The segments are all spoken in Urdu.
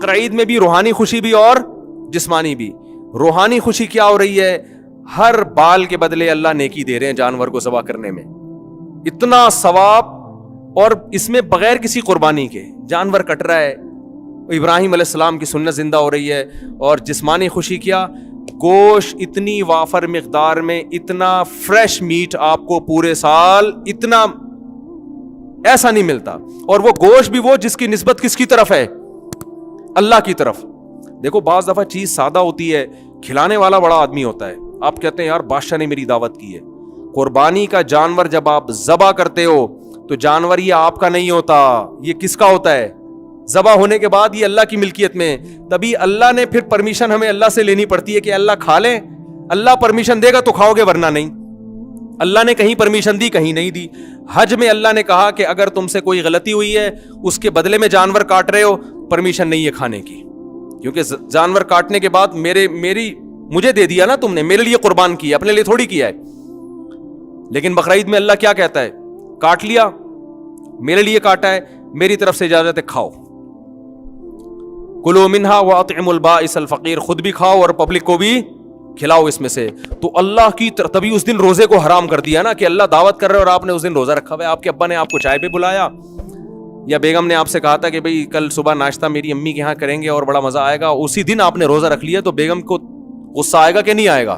بقرعید میں بھی روحانی خوشی بھی اور جسمانی بھی. روحانی خوشی کیا ہو رہی ہے؟ ہر بال کے بدلے اللہ نیکی دے رہے ہیں جانور کو ذبح کرنے میں, اتنا ثواب, اور اس میں بغیر کسی قربانی کے جانور کٹ رہا ہے, ابراہیم علیہ السلام کی سنت زندہ ہو رہی ہے. اور جسمانی خوشی کیا؟ گوشت اتنی وافر مقدار میں, اتنا فریش میٹ آپ کو پورے سال اتنا ایسا نہیں ملتا. اور وہ گوشت بھی وہ جس کی نسبت کس کی طرف ہے؟ اللہ کی طرف. دیکھو بعض دفعہ چیز سادہ ہوتی ہے, کھلانے والا بڑا آدمی ہوتا ہے, آپ کہتے ہیں یار بادشاہ نے میری دعوت کی ہے. قربانی کا جانور جب آپ ذبح کرتے ہو تو جانور یہ آپ کا نہیں ہوتا, یہ کس کا ہوتا ہے؟ ذبح ہونے کے بعد یہ اللہ کی ملکیت میں. تبھی اللہ نے پھر پرمیشن ہمیں اللہ سے لینی پڑتی ہے کہ اللہ کھا لیں. اللہ پرمیشن دے گا تو کھاؤ گے, ورنہ نہیں. اللہ نے کہیں پرمیشن دی, کہیں نہیں دی. حج میں اللہ نے کہا کہ اگر تم سے کوئی غلطی ہوئی ہے, اس کے بدلے میں جانور کاٹ رہے ہو, پرمیشن نہیں ہے کھانے کی, کیونکہ جانور کاٹنے کے بعد مجھے دے دیا نا تم نے, میرے لیے قربان کیا, اپنے لیے تھوڑی کیا ہے. لیکن بقرعید میں اللہ کیا کہتا ہے؟ کاٹ لیا, میرے لیے کاٹا ہے, میری طرف سے اجازت ہے, کھاؤ. کلوا منہا واطعموا البائس الفقیر, خود بھی کھاؤ اور پبلک کو بھی کھلاؤ اس میں سے. تو اللہ کی تبھی اس دن روزے کو حرام کر دیا نا, کہ اللہ دعوت کر رہے اور آپ نے اس دن روزہ رکھا ہوا ہے. آپ کے ابا نے آپ کو چائے پہ بلایا, یا بیگم نے آپ سے کہا تھا کہ بھئی کل صبح ناشتہ میری امی کے ہاں کریں گے اور بڑا مزہ آئے گا, اسی دن آپ نے روزہ رکھ لیا, تو بیگم کو غصہ آئے گا کہ نہیں آئے گا؟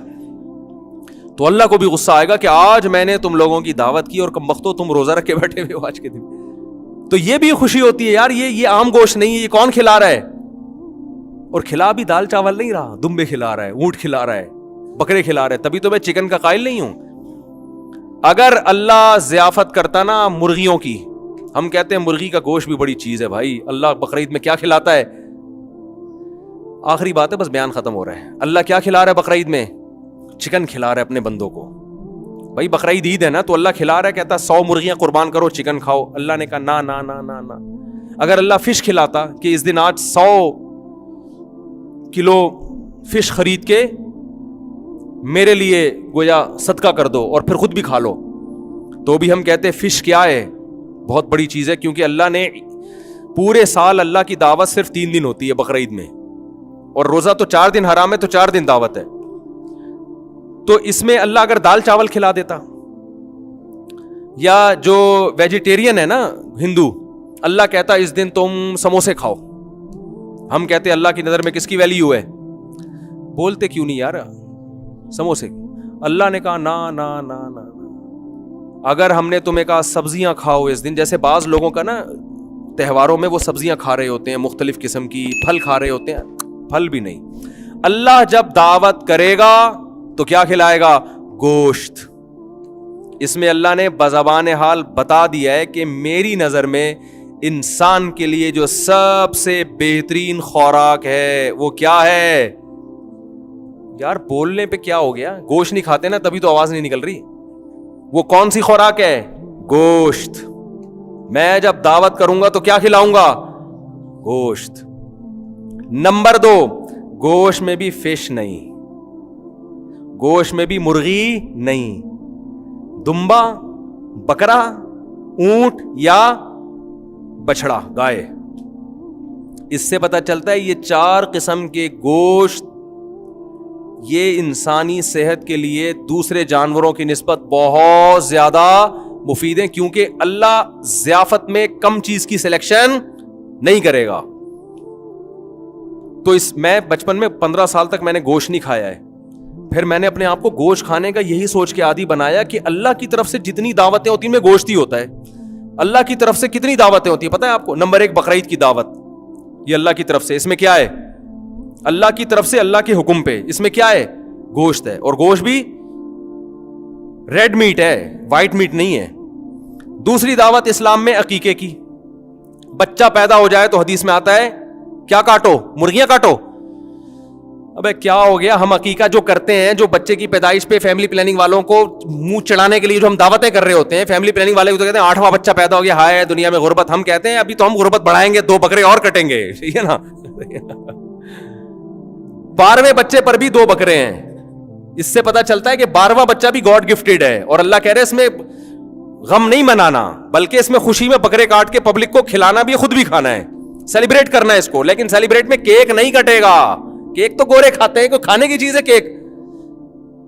تو اللہ کو بھی غصہ آئے گا کہ آج میں نے تم لوگوں کی دعوت کی اور کمبختو تم روزہ رکھ کے بیٹھے ہوئے ہو آج کے دن. تو یہ بھی خوشی ہوتی ہے یار, یہ عام گوشت نہیں ہے, یہ کون کھلا رہا ہے؟ اور کھلا بھی دال چاول نہیں رہا, دمبے کھلا رہا ہے, اونٹ کھلا رہا ہے, بکرے کھلا رہا ہے. تبھی تو میں چکن کا قائل نہیں ہوں. اگر اللہ ضیافت کرتا نا مرغیوں کی, ہم کہتے ہیں مرغی کا گوشت بھی بڑی چیز ہے بھائی, اللہ بقرعید میں کیا کھلاتا ہے؟ آخری بات ہے, بس بیان ختم ہو رہا ہے. اللہ کیا کھلا رہا ہے بقرعید میں؟ چکن کھلا رہا ہے اپنے بندوں کو. بھائی بقرعید عید ہے نا, تو اللہ کھلا رہا ہے, کہتا 100 مرغیاں قربان کرو, چکن کھاؤ. اللہ نے کہا نا نا نا نا نا. اگر اللہ فش کھلاتا کہ اس دن آج 100 کلو فش خرید کے میرے لیے گویا صدقہ کر دو اور پھر خود بھی کھا لو, تو بھی ہم کہتے فش کیا ہے, بہت بڑی چیز ہے. کیونکہ اللہ نے پورے سال اللہ کی دعوت صرف 3 دن ہوتی ہے بقرعید میں, اور روزہ تو 4 دن حرام ہے, تو 4 دن دعوت ہے. تو اس میں اللہ اگر دال چاول کھلا دیتا, یا جو ویجیٹیرین ہے نا ہندو, اللہ کہتا اس دن تم سموسے کھاؤ, ہم کہتے اللہ کی نظر میں کس کی ویلیو ہے؟ بولتے کیوں نہیں یار سموسے. اللہ نے کہا نا نا نا نا. اگر ہم نے تمہیں کہا سبزیاں کھاؤ اس دن, جیسے بعض لوگوں کا نا تہواروں میں وہ سبزیاں کھا رہے ہوتے ہیں, مختلف قسم کی پھل کھا رہے ہوتے ہیں, پھل بھی نہیں. اللہ جب دعوت کرے گا تو کیا کھلائے گا؟ گوشت. اس میں اللہ نے بزبان حال بتا دیا ہے کہ میری نظر میں انسان کے لیے جو سب سے بہترین خوراک ہے وہ کیا ہے؟ یار بولنے پہ کیا ہو گیا, گوشت نہیں کھاتے نا تبھی تو آواز نہیں نکل رہی. وہ کون سی خوراک ہے؟ گوشت. میں جب دعوت کروں گا تو کیا کھلاؤں گا؟ گوشت. نمبر 2, گوشت میں بھی فش نہیں, گوشت میں بھی مرغی نہیں, دمبا, بکرا, اونٹ یا بچڑا, گائے. اس سے پتہ چلتا ہے یہ 4 قسم کے گوشت یہ انسانی صحت کے لیے دوسرے جانوروں کی نسبت بہت زیادہ مفید ہیں, کیونکہ اللہ ضیافت میں کم چیز کی سلیکشن نہیں کرے گا. تو میں بچپن میں 15 سال تک میں نے گوشت نہیں کھایا ہے. پھر میں نے اپنے آپ کو گوشت کھانے کا یہی سوچ کے عادی بنایا کہ اللہ کی طرف سے جتنی دعوتیں ہوتی ہیں میں گوشت ہی ہوتا ہے. اللہ کی طرف سے کتنی دعوتیں ہوتی ہیں پتہ ہے آپ کو؟ نمبر 1 بقرعید کی دعوت, یہ اللہ کی طرف سے. اس میں کیا ہے؟ اللہ کی طرف سے اللہ کے حکم پہ. اس میں کیا ہے؟ گوشت ہے, اور گوشت بھی ریڈ میٹ ہے, وائٹ میٹ نہیں ہے. دوسری دعوت اسلام میں عقیقے کی. بچہ پیدا ہو جائے تو حدیث میں آتا ہے کیا کاٹو؟ مرغیاں کاٹو. ابے کیا ہو گیا, ہم عقیقہ جو کرتے ہیں, جو بچے کی پیدائش پہ فیملی پلاننگ والوں کو منہ چڑھانے کے لیے جو ہم دعوتیں کر رہے ہوتے ہیں, فیملی پلاننگ والے تو کہتے ہیں 8واں بچہ پیدا ہو گیا, ہائے دنیا میں غربت. ہم کہتے ہیں ابھی تو ہم غربت بڑھائیں گے, 2 بکرے اور کٹیں گے, ٹھیک ہے نا. 12ویں بچے پر بھی 2 بکرے ہیں. اس سے پتا چلتا ہے کہ 12واں بچہ بھی گاڈ گفٹڈ ہے, اور اللہ کہہ رہے اس میں غم نہیں منانا بلکہ اس میں خوشی میں بکرے کاٹ کے پبلک کو کھلانا بھی, خود بھی کھانا ہے. سیلیبریٹ کرنا ہے اس کو, لیکن سیلیبریٹ میں کیک نہیں کٹے گا. کیک تو گورے کھاتے ہیں, کوئی کھانے کی چیز ہے کیک.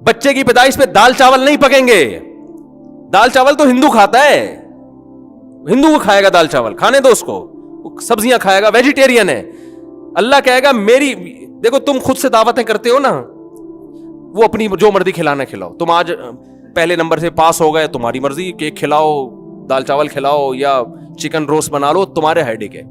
بچے کی پیدائش پہ دال چاول نہیں پکیں گے. دال چاول تو ہندو کھاتا ہے, ہندو کو کھائے گا دال چاول, کھانے دو اس کو, سبزیاں کھائے گا, ویجیٹیرین ہے. اللہ کہے گا میری, دیکھو تم خود سے دعوتیں کرتے ہو نا, وہ اپنی جو مرضی کھلانا کھلاؤ. تم آج پہلے نمبر سے پاس ہو گئے, تمہاری مرضی, کیک کھلاؤ, دال چاول کھلاؤ یا چکن روسٹ بنا لو, تمہارے ہیڈک ہے.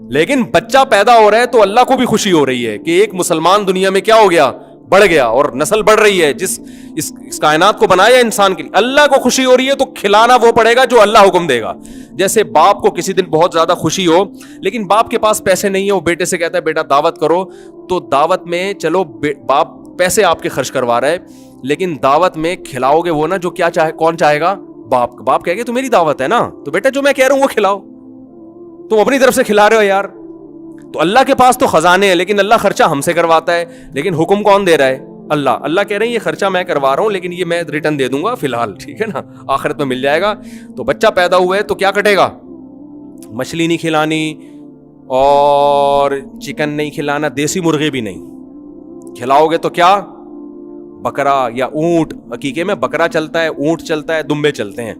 لیکن بچہ پیدا ہو رہا ہے تو اللہ کو بھی خوشی ہو رہی ہے کہ ایک مسلمان دنیا میں کیا ہو گیا, بڑھ گیا, اور نسل بڑھ رہی ہے. جس اس کائنات کو بنایا انسان کے لیے, اللہ کو خوشی ہو رہی ہے, تو کھلانا وہ پڑے گا جو اللہ حکم دے گا. جیسے باپ کو کسی دن بہت زیادہ خوشی ہو, لیکن باپ کے پاس پیسے نہیں ہے, وہ بیٹے سے کہتا ہے بیٹا دعوت کرو, تو دعوت میں چلو باپ پیسے آپ کے خرچ کروا رہا ہے, لیکن دعوت میں کھلاؤ گے وہ نا جو کیا چاہے, کون چاہے گا, باپ کہے گا تو میری دعوت ہے نا, تو بیٹا جو میں کہہ رہا ہوں وہ کھلاؤ, تم اپنی طرف سے کھلا رہے ہو یار. تو اللہ کے پاس تو خزانے ہیں, لیکن اللہ خرچہ ہم سے کرواتا ہے, لیکن حکم کون دے رہا ہے, اللہ کہہ رہے ہیں یہ خرچہ میں کروا رہا ہوں, لیکن یہ میں ریٹرن دے دوں گا فی الحال, ٹھیک ہے نا, آخرت میں مل جائے گا. تو بچہ پیدا ہوا ہے تو کیا کٹے گا, مچھلی نہیں کھلانی اور چکن نہیں کھلانا, دیسی مرغے بھی نہیں کھلاؤ گے تو کیا, بکرا یا اونٹ. عقیقے میں بکرا چلتا ہے, اونٹ چلتا ہے, دمبے چلتے ہیں,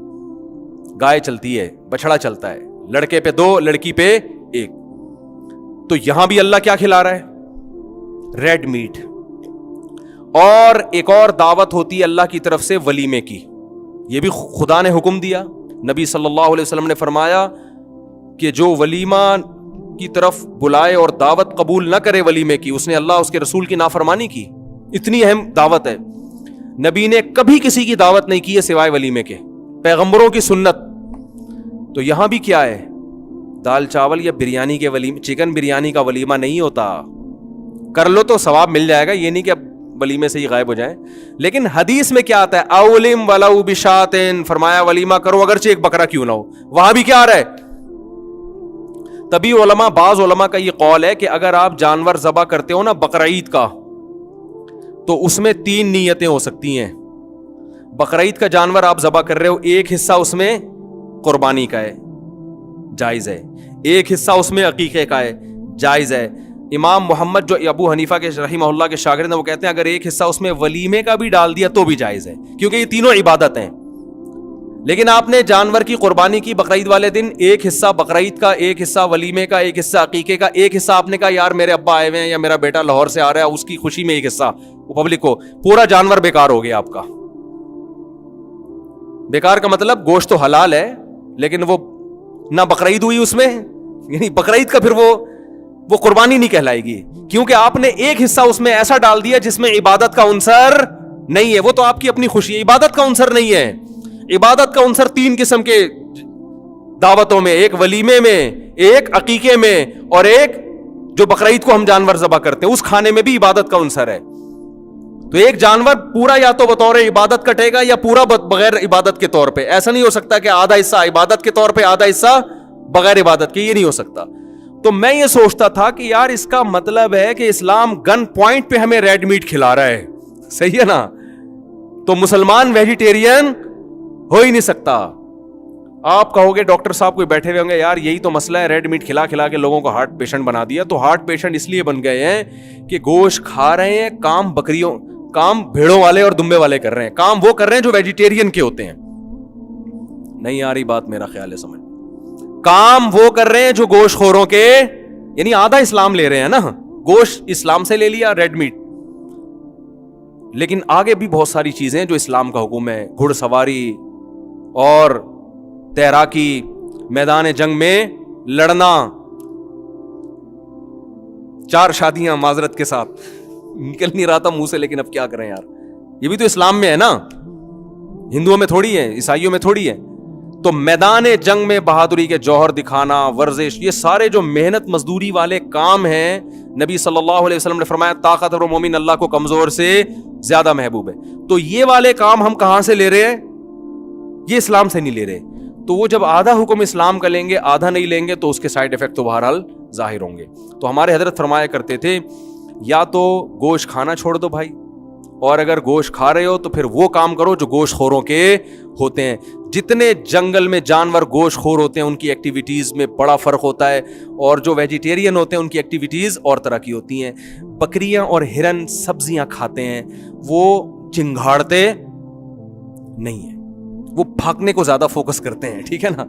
گائے چلتی ہے, بچڑا چلتا ہے, لڑکے پہ 2 لڑکی پہ 1. تو یہاں بھی اللہ کیا کھلا رہا ہے, ریڈ میٹ. اور ایک اور دعوت ہوتی ہے اللہ کی طرف سے ولیمے کی, یہ بھی خدا نے حکم دیا. نبی صلی اللہ علیہ وسلم نے فرمایا کہ جو ولیمہ کی طرف بلائے اور دعوت قبول نہ کرے ولیمے کی, اس نے اللہ اس کے رسول کی نافرمانی کی. اتنی اہم دعوت ہے. نبی نے کبھی کسی کی دعوت نہیں کی ہے سوائے ولیمے کے, پیغمبروں کی سنت. تو یہاں بھی کیا ہے, دال چاول یا بریانی کے ولیمے, چکن بریانی کا ولیمہ نہیں ہوتا. کر لو تو ثواب مل جائے گا, یہ نہیں کہ اب ولیمے سے ہی غائب ہو جائیں. لیکن حدیث میں کیا آتا ہے, اولم ولو بشاتن, فرمایا ولیمہ کرو اگرچہ ایک بکرا کیوں نہ ہو. وہاں بھی کیا آ رہا ہے, تبھی بعض علماء کا یہ قول ہے کہ اگر آپ جانور ذبح کرتے ہو نا بقرعید کا, تو اس میں 3 نیتیں ہو سکتی ہیں. بقرعید کا جانور آپ ذبح کر رہے ہو, ایک حصہ اس میں قربانی کا ہے, جائز ہے, ایک حصہ اس میں عقیقے کا ہے, جائز ہے. امام محمد جو ابو حنیفہ کے رحمہ اللہ کے شاگرد ہیں, وہ کہتے ہیں اگر ایک حصہ اس میں ولیمے کا بھی ڈال دیا تو بھی جائز ہے, کیونکہ یہ تینوں عبادت ہیں. لیکن آپ نے جانور کی قربانی کی بقرعید والے دن, ایک حصہ بقرعید کا, ایک حصہ ولیمے کا, ایک حصہ عقیقے کا, ایک حصہ آپ نے کہا یار میرے ابا آئے ہوئے ہیں یا میرا بیٹا لاہور سے آ رہا ہے, اس کی خوشی میں ایک حصہ پبلک کو, پورا جانور بیکار ہو گیا آپ کا. بیکار کا مطلب گوشت تو حلال ہے, لیکن وہ نہ بقرعید ہوئی اس میں, یعنی بقرعید کا پھر وہ قربانی نہیں کہلائے گی, کیونکہ آپ نے ایک حصہ اس میں ایسا ڈال دیا جس میں عبادت کا عنصر نہیں ہے. وہ تو آپ کی اپنی خوشی ہے, عبادت کا عنصر نہیں ہے. عبادت کا عنصر 3 قسم کے دعوتوں میں, ایک ولیمے میں, ایک عقیقے میں, اور ایک جو بقرعید کو ہم جانور ذبح کرتے ہیں اس کھانے میں بھی عبادت کا عنصر ہے. تو ایک جانور پورا یا تو بطور عبادت کٹے گا یا پورا بغیر عبادت کے طور پہ. ایسا نہیں ہو سکتا کہ آدھا حصہ عبادت کے طور پہ آدھا حصہ بغیر عبادت کے, یہ نہیں ہو سکتا. تو میں یہ سوچتا تھا کہ یار اس کا مطلب ہے کہ اسلام گن پوائنٹ پہ ہمیں ریڈ میٹ کھلا رہا ہے, صحیح ہے نا, تو مسلمان ویجیٹیرین ہو ہی نہیں سکتا. آپ کہو گے ڈاکٹر صاحب کوئی بیٹھے ہوئے ہوں گے یار یہی تو مسئلہ ہے, ریڈ میٹ کھلا کھلا کے لوگوں کو ہارٹ پیشنٹ بنا دیا. تو ہارٹ پیشنٹ اس لیے بن گئے ہیں کہ گوشت کھا رہے ہیں, کام بھیڑوں والے اور دمبے والے کر رہے ہیں, کام وہ کر رہے ہیں جو ویجیٹیرین کے ہوتے ہیں. نہیں آ رہی بات, میرا خیال ہے سمجھ, کام وہ کر رہے ہیں جو گوشت خوروں کے, یعنی آدھا اسلام لے رہے ہیں نا, گوشت اسلام سے لے لیا, ریڈ میٹ. لیکن آگے بھی بہت ساری چیزیں جو اسلام کا حکم ہے, گھڑ سواری اور تیراکی, میدان جنگ میں لڑنا, 4 شادیاں معذرت کے ساتھ نکل نہیں رہا تھا منہ سے, لیکن اب کیا کریں یار, یہ بھی تو اسلام میں ہے نا, ہندوؤں میں تھوڑی ہے, عیسائیوں میں تھوڑی ہے. تو میدان جنگ میں بہادری کے جوہر دکھانا, ورزش, یہ سارے جو محنت مزدوری والے کام ہیں, نبی صلی اللہ علیہ وسلم نے فرمایا طاقتور مومن اللہ کو کمزور سے زیادہ محبوب ہے. تو یہ والے کام ہم کہاں سے لے رہے ہیں, یہ اسلام سے نہیں لے رہے. تو وہ جب آدھا حکم اسلام کا لیں گے آدھا نہیں لیں گے تو اس کے سائیڈ افیکٹ تو بہرحال ظاہر ہوں گے. تو ہمارے حضرت فرمایا کرتے تھے یا تو گوشت کھانا چھوڑ دو بھائی, اور اگر گوشت کھا رہے ہو تو پھر وہ کام کرو جو گوشت خوروں کے ہوتے ہیں. جتنے جنگل میں جانور گوشت خور ہوتے ہیں ان کی ایکٹیویٹیز میں بڑا فرق ہوتا ہے, اور جو ویجیٹیرین ہوتے ہیں ان کی ایکٹیویٹیز اور طرح کی ہوتی ہیں. بکریاں اور ہرن سبزیاں کھاتے ہیں, وہ چنگھاڑتے نہیں ہیں, وہ بھاگنے کو زیادہ فوکس کرتے ہیں, ٹھیک ہے نا.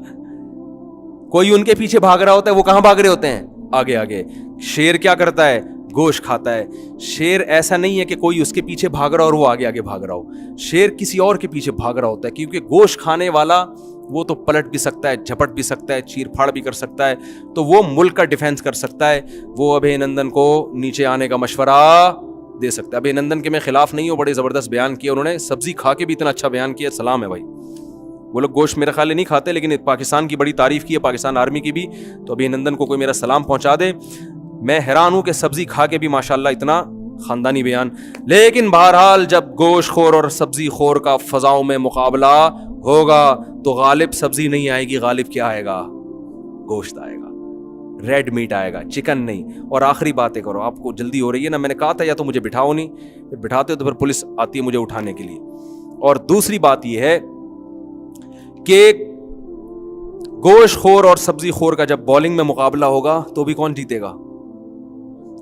کوئی ان کے پیچھے بھاگ رہا ہوتا ہے, وہ کہاں بھاگ رہے ہوتے ہیں, آگے آگے. شیر کیا کرتا ہے, گوشت کھاتا ہے. شیر ایسا نہیں ہے کہ کوئی اس کے پیچھے بھاگ رہا اور وہ آگے آگے بھاگ رہا ہو, شیر کسی اور کے پیچھے بھاگ رہا ہوتا ہے, کیونکہ گوشت کھانے والا وہ تو پلٹ بھی سکتا ہے, جھپٹ بھی سکتا ہے, چیر پھاڑ بھی کر سکتا ہے, تو وہ ملک کا ڈیفینس کر سکتا ہے. وہ ابھے نندن کو نیچے آنے کا مشورہ دے سکتا ہے. ابھے نندن کے میں خلاف نہیں ہوں, بڑے زبردست بیان کیا انہوں نے, سبزی کھا کے بھی اتنا اچھا بیان کیا, سلام ہے بھائی. وہ لوگ گوشت میرے خیال نہیں کھاتے, لیکن پاکستان کی بڑی تعریف کی ہے, پاکستان آرمی کی بھی, تو ابھی نندن کو کوئی میرا سلام پہنچا دے. میں حیران ہوں کہ سبزی کھا کے بھی ماشاءاللہ اتنا خاندانی بیان. لیکن بہرحال جب گوشت خور اور سبزی خور کا فضاؤں میں مقابلہ ہوگا تو غالب سبزی نہیں آئے گی, غالب کیا آئے گا, گوشت آئے گا, ریڈ میٹ آئے گا, چکن نہیں. اور آخری باتیں کرو, آپ کو جلدی ہو رہی ہے نا, میں نے کہا تھا یا تو مجھے بٹھاؤ نہیں, پھر بٹھاتے ہو تو پھر پولیس آتی ہے مجھے اٹھانے کے لیے. اور دوسری بات یہ ہے کہ گوشت خور اور سبزی خور کا جب بالنگ میں مقابلہ ہوگا تو بھی کون جیتے گا,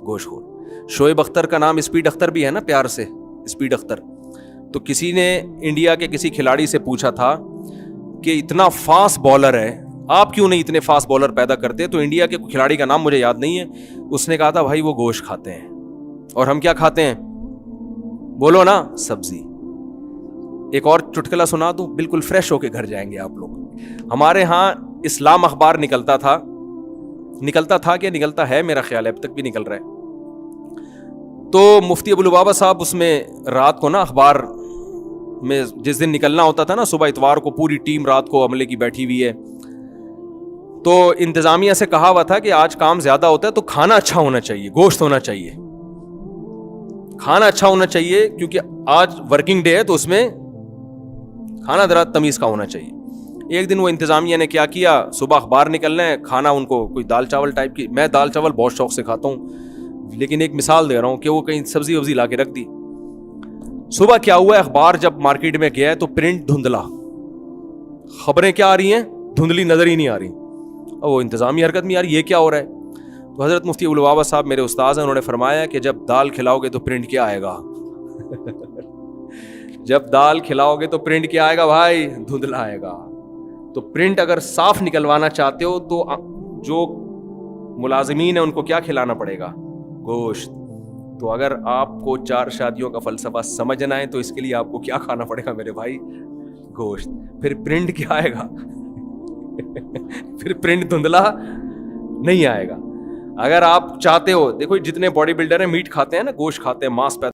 گوشت خور. شعیب اختر کا نام اسپیڈ اختر بھی ہے نا, پیار سے اسپیڈ اختر. تو کسی نے انڈیا کے کسی کھلاڑی سے پوچھا تھا کہ اتنا فاسٹ بالر ہے, آپ کیوں نہیں اتنے فاسٹ بالر پیدا کرتے؟ تو انڈیا کے کھلاڑی کا نام مجھے یاد نہیں ہے, اس نے کہا تھا بھائی وہ گوشت کھاتے ہیں اور ہم کیا کھاتے ہیں, بولو نا, سبزی. ایک اور چٹکلا سنا دوں, بالکل فریش ہو کے گھر جائیں گے آپ لوگ. ہمارے ہاں اسلام اخبار نکلتا تھا کہ نکلتا ہے, میرا خیال ہے اب تک بھی نکل رہا ہے. تو مفتی ابو لبابہ صاحب اس میں رات کو نا اخبار میں جس دن نکلنا ہوتا تھا نا, صبح اتوار کو پوری ٹیم رات کو عملے کی بیٹھی ہوئی ہے, تو انتظامیہ سے کہا ہوا تھا کہ آج کام زیادہ ہوتا ہے تو کھانا اچھا ہونا چاہیے, گوشت ہونا چاہیے, کھانا اچھا ہونا چاہیے, کیونکہ آج ورکنگ ڈے ہے تو اس میں کھانا ذرا تمیز کا ہونا چاہیے. ایک دن وہ انتظامیہ نے کیا کیا, صبح اخبار نکلنا ہے, کھانا ان کو کوئی دال چاول ٹائپ کی, میں دال چاول بہت شوق سے کھاتا ہوں, لیکن ایک مثال دے رہا ہوں کہ وہ کہیں سبزی وبزی لا کے رکھ دی. صبح کیا ہوا ہے, اخبار جب مارکیٹ میں گیا ہے تو پرنٹ دھندلا, خبریں کیا آ رہی ہیں, دھندلی, نظر ہی نہیں آ رہی. اور وہ انتظامی حرکت میں, یار یہ کیا ہو رہا ہے. تو حضرت مفتی ابو لبابہ صاحب میرے استاد ہیں, انہوں نے فرمایا کہ جب دال کھلاؤ گے تو پرنٹ کیا آئے گا, جب دال کھلاؤ گے تو پرنٹ کیا آئے گا بھائی, دھندلا آئے گا. تو پرنٹ اگر صاف نکلوانا چاہتے ہو تو جو ملازمین ہیں ان کو کیا کھلانا پڑے گا, گوشت. تو اگر آپ کو 4 شادیوں کا فلسفہ سمجھنا ہے تو اس کے لیے آپ کو کیا کھانا پڑے گا میرے بھائی, گوشت. پھر پرنٹ کیا آئے گا, پھر پرنٹ دھندلا نہیں آئے گا. اگر آپ چاہتے ہو, دیکھو جتنے باڈی بلڈر ہیں میٹ کھاتے ہیں نا, گوشت کھاتے ہیں, ماس پیدا